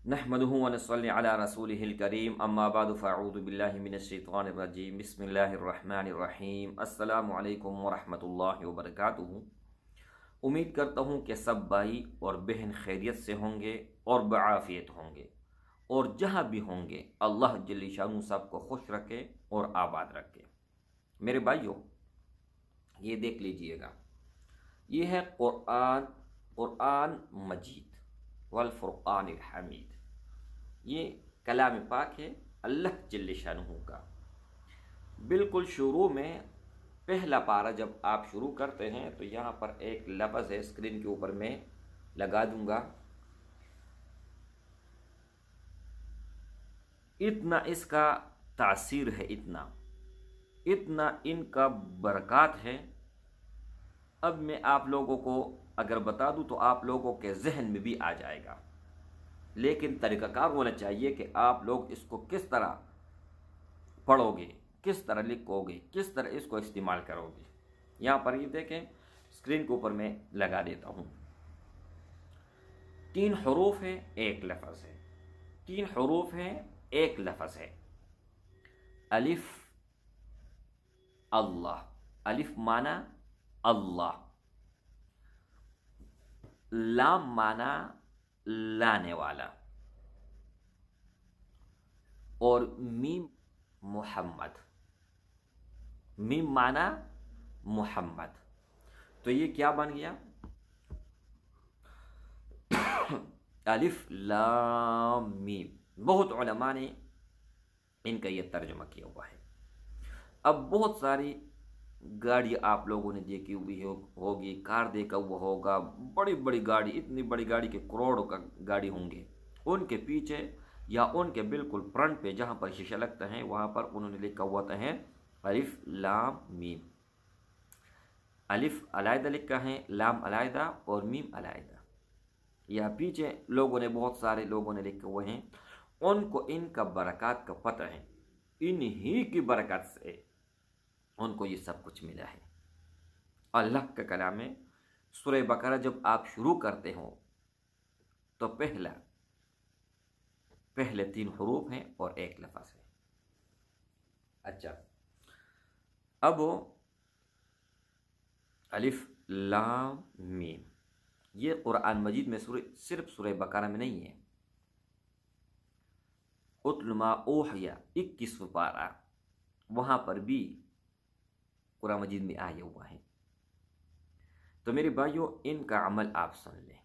नहमदुहु व नस्सल्ली अला रसूलिहिल करीम अम्मा बाद फ़अऊज़ु बिल्लाहि मिनश्शैतानिर रजीम बिस्मिल्लाहिर रहमानिर रहीम अस्सलामु अलैकुम व रहमतुल्लाहि व बरकातुहू। उम्मीद करता हूँ कि सब भाई और बहन खैरियत से होंगे और बआफ़ियत होंगे, और जहाँ भी होंगे अल्लाह जल्ल शानु सबको खुश रखे और आबाद रखे। मेरे भाइयों, ये देख लीजिएगा, ये है कुरान मजीद वल फुरक़ानिल हमीद। ये कलाम पाक है अल्लाह जल्ल शानुहू का। बिल्कुल शुरू में पहला पारा जब आप शुरू करते हैं तो यहाँ पर एक लफ्ज़ है, स्क्रीन के ऊपर मैं लगा दूंगा। इतना इसका तासीर है, इतना इनका बरक़ात है। अब मैं आप लोगों को अगर बता दूं तो आप लोगों के जहन में भी आ जाएगा, लेकिन तरीक़ाकार होना चाहिए कि आप लोग इसको किस तरह पढ़ोगे, किस तरह लिखोगे, किस तरह इसको इस्तेमाल करोगे। यहाँ पर ये देखें, स्क्रीन के ऊपर मैं लगा देता हूँ। 3 हरूफ है, एक लफ्ज़ है। 3 हरूफ है, एक लफ्ज़ है। अलिफ अल्लाह, अलिफ माना अल्लाह, लाम माना लाने वाला, और मीम मुहम्मद, मीम माना मुहम्मद। तो ये क्या बन गया? अलिफ लाम मीम। बहुत उलमा ने इनका ये तर्जुमा किया हुआ है। अब बहुत सारी गाड़ी आप लोगों ने देखी हुई होगी, कार देखा हुआ होगा, बड़ी बड़ी गाड़ी, इतनी बड़ी गाड़ी के करोड़ों का गाड़ी होंगे। उनके पीछे या उनके बिल्कुल फ्रंट पे जहाँ पर शीशा लगता है वहाँ पर उन्होंने लिखा हुआ है अलिफ लाम मीम। अलिफ अलैदा लिखा है, लाम अलैदा और मीम अलैदा। या पीछे लोगों ने, बहुत सारे लोगों ने लिखे हुए हैं। उनको इनका बरक़ात का पता है, इन्हीं की बरकत से उनको ये सब कुछ मिला है। अल्लाह का कलाम है। सूरह बकरा जब आप शुरू करते हो तो पहले 3 हरूफ हैं और एक लफ्ज़ है। अच्छा, अब अलिफ लाम मीम, ये कुरान मजीद में सिर्फ सूरह बकरा में नहीं है। उत्लु मा ऊहिया 21वां पारा, वहाँ पर भी कुरान मजीद में आया हुआ है। तो मेरे भाइयों, इनका अमल आप सुन लें।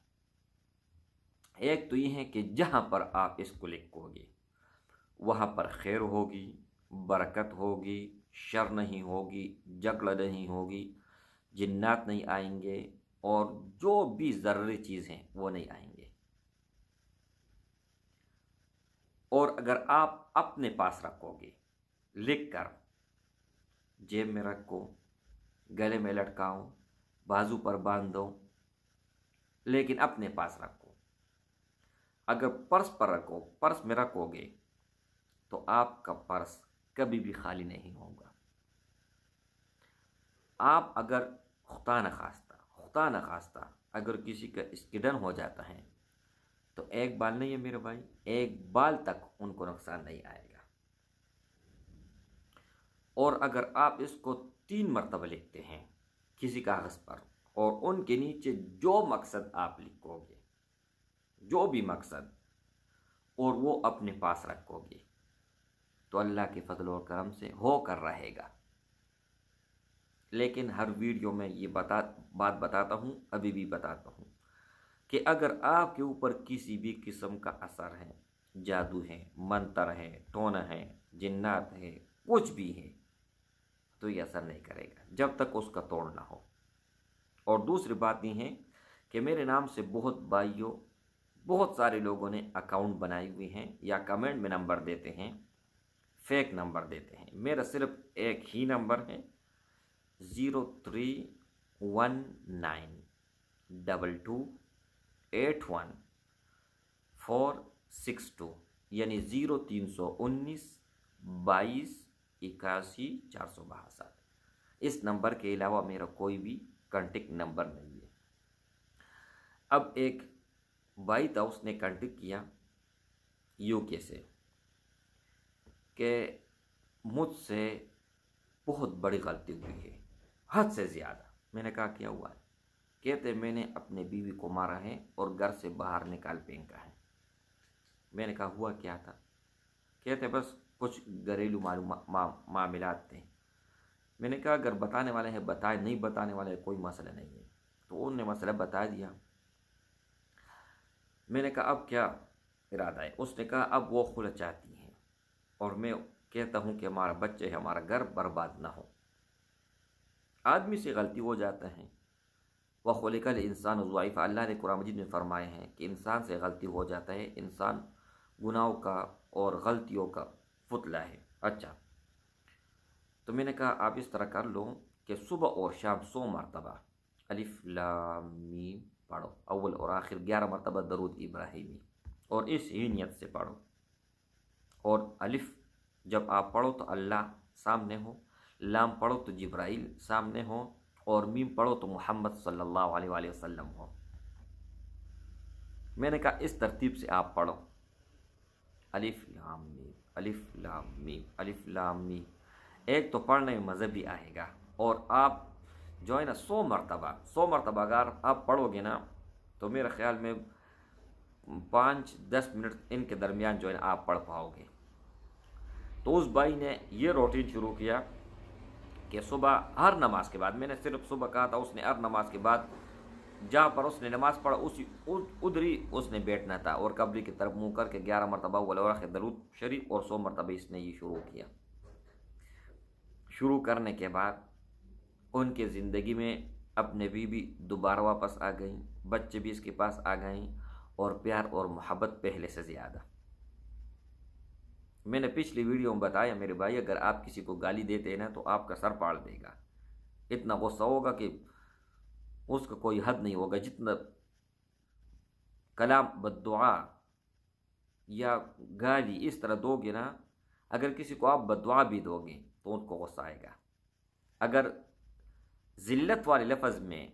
एक तो ये है कि जहाँ पर आप इसको लिखोगे वहाँ पर खैर होगी, बरकत होगी, शर नहीं होगी, जगड़ नहीं होगी, जिन्नात नहीं आएंगे, और जो भी ज़रूरी चीज़ हैं वो नहीं आएंगे। और अगर आप अपने पास रखोगे, लिख कर जेब में रखो, गले में लटकाओ, बाजू पर बांध दो, लेकिन अपने पास रखो। अगर पर्स पर रखो, पर्स में रखोगे तो आपका पर्स कभी भी खाली नहीं होगा। आप अगर खुदा न खास्ता अगर किसी का एक्सीडेंट हो जाता है तो एक बाल नहीं है मेरे भाई, एक बाल तक उनको नुकसान नहीं आएगा। और अगर आप इसको 3 मरतबा लिखते हैं किसी कागज़ पर, और उनके नीचे जो मकसद आप लिखोगे, जो भी मकसद, और वो अपने पास रखोगे, तो अल्लाह के फजल और करम से होकर रहेगा। लेकिन हर वीडियो में ये बात बताता हूँ, अभी भी बताता हूँ, कि अगर आपके ऊपर किसी भी किस्म का असर है, जादू है, मंतर है, टोना है, जिन्नात है, कुछ भी है, तो ये असर नहीं करेगा जब तक उसका तोड़ ना हो। और दूसरी बात ये है कि मेरे नाम से बहुत सारे लोगों ने अकाउंट बनाए हुए हैं या कमेंट में नंबर देते हैं, फेक नंबर देते हैं। मेरा सिर्फ एक ही नंबर है, 03192281 यानी 0319 22 81 462। इस नंबर के अलावा मेरा कोई भी कांटेक्ट नंबर नहीं है। अब एक भाई था, उसने कांटेक्ट किया UK سے کہ مجھ سے بہت بڑی غلطی ہوئی ہے، حد سے زیادہ۔ میں نے کہا کیا ہوا ہے؟ کہتے میں نے اپنے بیوی کو مارا ہے اور گھر سے باہر نکال پھینکا ہے۔ میں نے کہا ہوا کیا تھا؟ کہتے بس کچھ گھریلو معاملات تھے۔ میں نے کہا اگر بتانے والے ہیں بتائے، نہیں بتانے والے کوئی مسئلہ نہیں ہے۔ تو انہوں نے مسئلہ بتا دیا۔ میں نے کہا اب کیا ارادہ ہے؟ اس نے کہا اب وہ خلع چاہتی ہیں اور میں کہتا ہوں کہ ہمارا بچے ہمارا گھر برباد نہ ہو۔ آدمی سے غلطی ہو جاتا ہے۔ وَخُلِقَ الْإِنسَانُ ضَعِيفًا، اللہ نے قرآن مجید میں فرمائے ہیں کہ انسان سے غلطی ہو جاتا ہے، انسان گناہوں کا اور غلطیوں کا پتلا ہے۔ اچھا، تو میں نے کہا آپ اس طرح کر لو کہ صبح اور شام 100 مرتبہ الف لام میم پڑھو، اول اور آخر 11 مرتبہ درود ابراہیمی، اور اس ہی نیت سے پڑھو۔ اور الف جب آپ پڑھو تو اللہ سامنے ہو، لام پڑھو تو جبرائیل سامنے ہو، اور میم پڑھو تو محمد صلی اللہ علیہ وآلہ وسلم ہو۔ میں نے کہا اس ترتیب سے آپ پڑھو، الف لام میم الف لام میم الف لام میم۔ ایک تو پڑھنے میں مزہ بھی آئے گا، اور آپ جو ہے نا 100 مرتبہ اگر آپ پڑھو گے نا تو میرے خیال میں 5-10 منٹ ان کے درمیان جو ہے نا آپ پڑھ پاؤ گے۔ تو اس بھائی نے یہ روٹین شروع کیا کہ صبح ہر نماز کے بعد، میں نے صرف صبح کہا تھا، اس نے ہر نماز کے بعد جہاں پر اس نے نماز پڑھا ادھر ہی اس نے بیٹھنا تھا، اور قبر کی طرف منہ کر کے 11 مرتبہ اول اور آخر درود شریف اور 100 مرتبہ اس نے یہ شروع کیا۔ شروع کرنے کے بعد ان کے زندگی میں اپنے بیوی دوبارہ واپس آ گئیں، بچے بھی اس کے پاس آ گئیں، اور پیار اور محبت پہلے سے زیادہ۔ میں نے پچھلی ویڈیو میں بتایا میرے بھائی، اگر آپ کسی کو گالی دیتے ہیں نا تو آپ کا سر پاڑ دے گا، اتنا غصہ ہوگا کہ اس کا کوئی حد نہیں ہوگا۔ جتنا کلام بد دعا یا گالی اس طرح دو گے نا، اگر کسی کو آپ بد دعا بھی دو گے تو ان کو غصہ آئے گا۔ اگر ذلت والے لفظ میں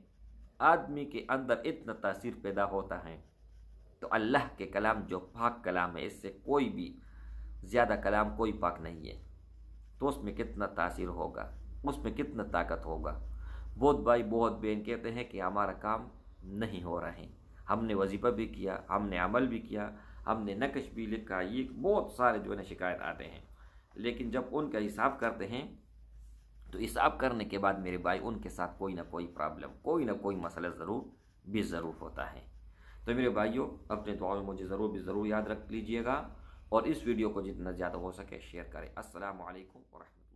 آدمی کے اندر اتنا تاثیر پیدا ہوتا ہے تو اللہ کے کلام جو پاک کلام ہے، اس سے کوئی بھی زیادہ کلام کوئی پاک نہیں ہے، تو اس میں کتنا تاثیر ہوگا، اس میں کتنا طاقت ہوگا۔ بہت بھائی بہت بہن کہتے ہیں کہ ہمارا کام نہیں ہو رہا ہے، ہم نے وظیفہ بھی کیا، ہم نے عمل بھی کیا، ہم نے نقش بھی لکھا، یہ بہت سارے جو ہے نا شکایت آتے ہیں، لیکن جب ان کا حساب کرتے ہیں تو حساب کرنے کے بعد میرے بھائی ان کے ساتھ کوئی نہ کوئی پرابلم، کوئی نہ کوئی مسئلہ ضرور ہوتا ہے۔ تو میرے بھائیوں، اپنے دعاؤں میں مجھے ضرور یاد رکھ لیجئے گا، اور اس ویڈیو کو جتنا زیادہ ہو سکے شیئر کریں۔ السلام علیکم ورحمۃ اللہ۔